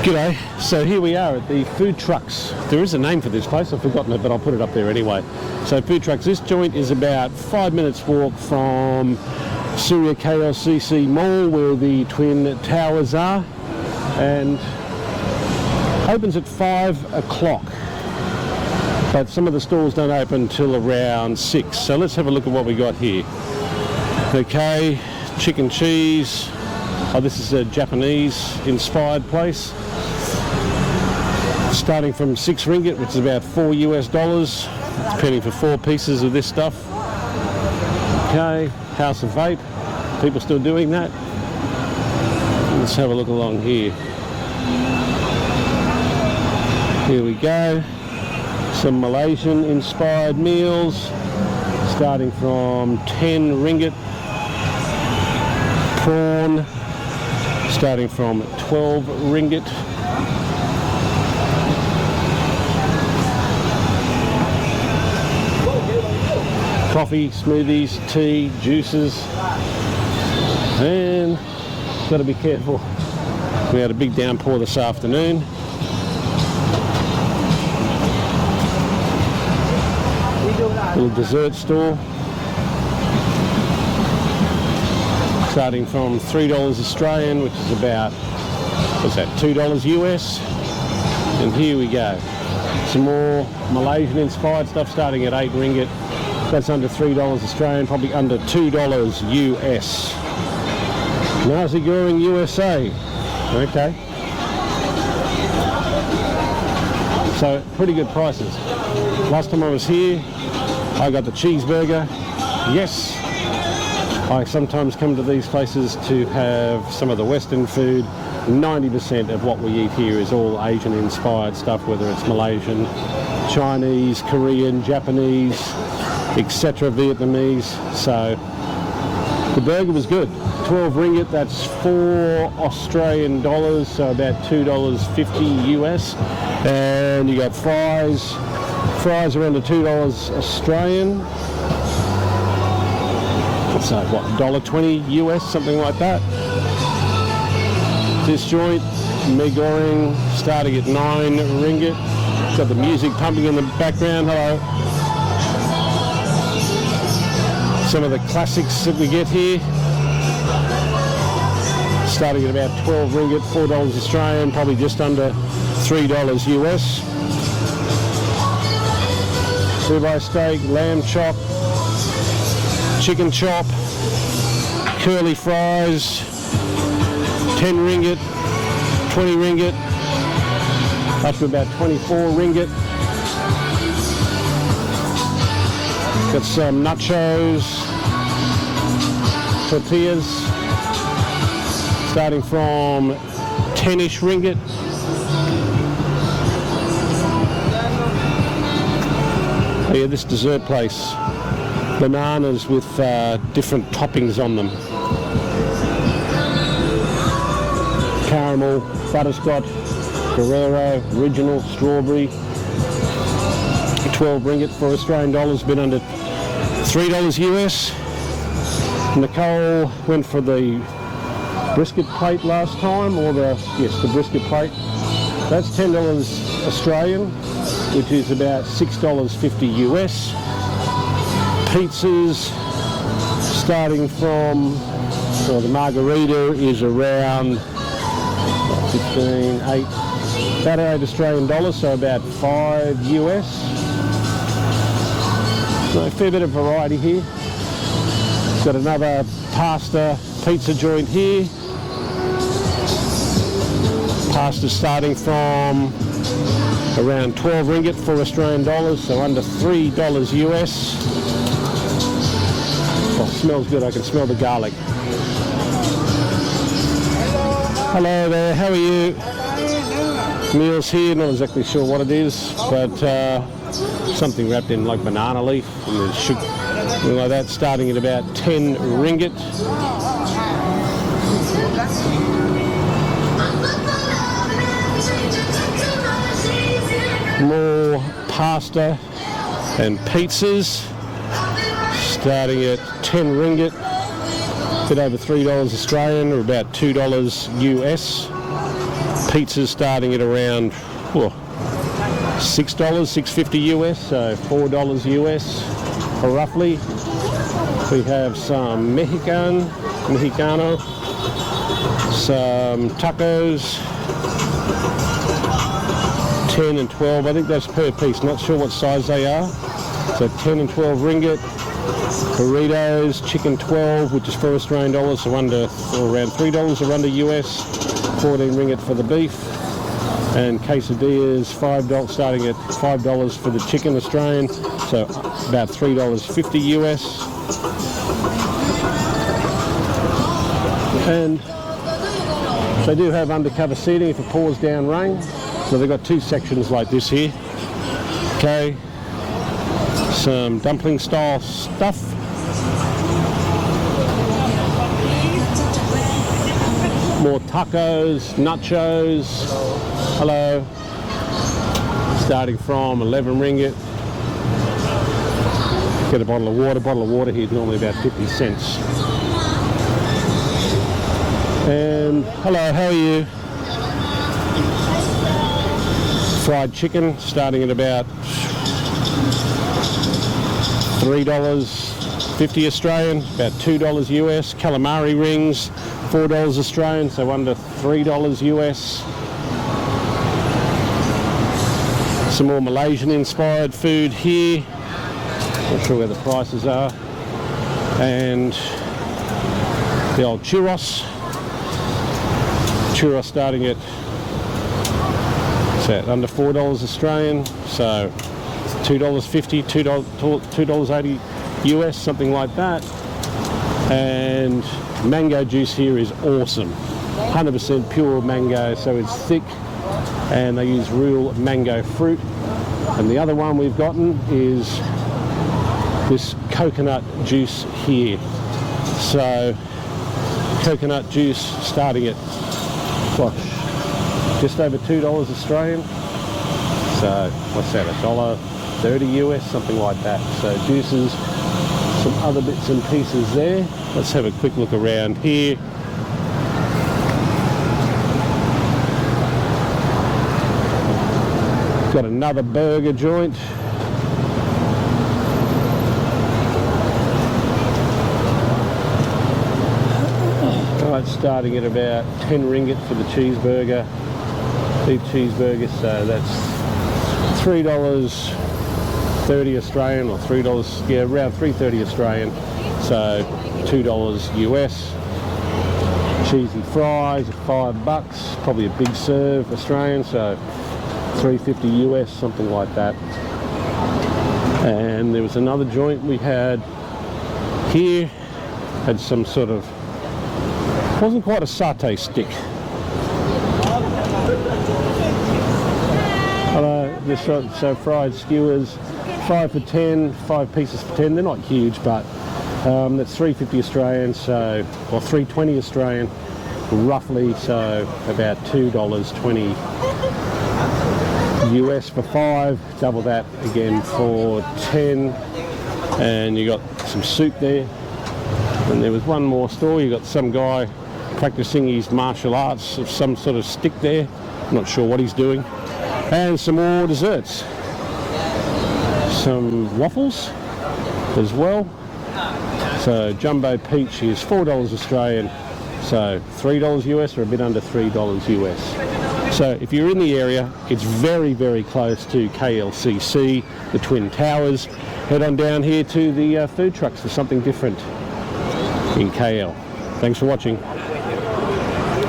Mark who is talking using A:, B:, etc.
A: G'day, so here we are at the food trucks. There is a name for this place, I've forgotten it, but I'll put it up there anyway. So food trucks, this joint is about 5 minutes walk from Suria KLCC Mall where the Twin Towers are, and opens at 5 o'clock. But some of the stores don't open till around 6. So let's have a look at what we got here. Okay, chicken cheese. Oh, this is a Japanese inspired place. Starting from 6 ringgit, which is about $4 US, depending for 4 pieces of this stuff. Okay, House of Vape. People still doing that. Let's have a look along here. Here we go. Some Malaysian inspired meals starting from 10 ringgit. Prawn starting from 12 ringgit. Coffee, smoothies, tea, juices, and got to be careful. We had a big downpour this afternoon. Little dessert store starting from $3 Australian, which is about, what's that, $2 US. And here we go, some more Malaysian inspired stuff starting at 8 ringgit. That's under $3 Australian, probably under $2 US. Nasi Goreng USA. Okay. So pretty good prices. Last time I was here, I got the cheeseburger. Yes. I sometimes come to these places to have some of the Western food. 90% of what we eat here is all Asian inspired stuff, whether it's Malaysian, Chinese, Korean, Japanese, etc., Vietnamese. So the burger was good. 12 ringgit, that's $4 Australian, so about $2.50 US. And you got fries. Fries are under $2 Australian. So what, $1.20 US, something like that. This joint, mee goreng, starting at 9 ringgit. Got the music pumping in the background. Hello. Some of the classics that we get here, starting at about 12 ringgit, $4 Australian, probably just under $3 US. Ribeye steak, lamb chop, chicken chop, curly fries, 10 ringgit, 20 ringgit, up to about 24 ringgit. Got some nachos, tortillas, starting from 10-ish ringgit. Oh yeah, this dessert place. Bananas with different toppings on them. Caramel, butterscotch, Ferrero, original, strawberry. 12 ringgit for Australian dollars, been under $3 US. Nicole went for the brisket plate last time, or the brisket plate. That's $10 Australian, which is about $6.50 US. Pizzas starting from, the margarita is around 15, 8, about $8 Australian, so about $5 US. So a fair bit of variety here. Got another pasta pizza joint here. Pasta starting from around 12 ringgit for Australian dollars, so under $3 US. Oh, smells good, I can smell the garlic. Hello there, how are you? Meals here, not exactly sure what it is, but something wrapped in like banana leaf and there's sugar, something like that, starting at about 10 ringgit. More pasta and pizzas, starting at 10 ringgit, a bit over $3 Australian, or about $2 US. Pizzas starting at around $6, $6.50 US, so $4 US roughly. We have some Mexicano, some tacos, 10 and 12, I think that's per piece, not sure what size they are. So 10 and 12 ringgit. Burritos, chicken 12, which is 4 Australian dollars, so under, or around $3 or under US, 14 ringgit for the beef. And quesadillas, $5, starting at $5 for the chicken Australian, so about $3.50 US. And they do have undercover seating if it pours down rain. So they've got two sections like this here. Okay, some dumpling style stuff. More tacos, nachos. Hello. Starting from 11 ringgit. Get a bottle of water. Bottle of water here is normally about 50 cents. And hello, how are you? Fried chicken starting at about $3.50 Australian, about $2 US. Calamari rings, $4 Australian, so under $3 US. Some more Malaysian inspired food here. Not sure where the prices are. And the old churros. Churros starting at under $4 Australian, so $2.50, $2.80 US, something like that. And mango juice here is awesome, 100% pure mango, so it's thick, and they use real mango fruit. And the other one we've gotten is this coconut juice here. So coconut juice starting at just over $2 Australian, so what's that, $1.30 US, something like that. So juices, some other bits and pieces there. Let's have a quick look around here. Got another burger joint. Right, starting at about 10 ringgit for the cheeseburger. Beef cheeseburger, so that's $3.30 Australian, or $3, yeah, around $3.30 Australian, so $2 US. Cheesy fries at $5, probably a big serve Australian, so $3.50 US, something like that. And there was another joint we had here, had some sort of, wasn't quite a satay stick. So fried skewers, 5 for 10, 5 pieces for 10. They're not huge, but that's $3.50 Australian, so, or $3.20 Australian, roughly, so about $2.20 US for 5. Double that again for 10. And you got some soup there. And there was one more store. You got some guy practicing his martial arts of some sort of stick there. I'm not sure what he's doing. And some more desserts. Some waffles as well. So jumbo peach is $4 Australian, so $3 US, or a bit under $3 US. So if you're in the area, it's very, very close to KLCC, the Twin Towers. Head on down here to the food trucks for something different in KL. Thanks for watching.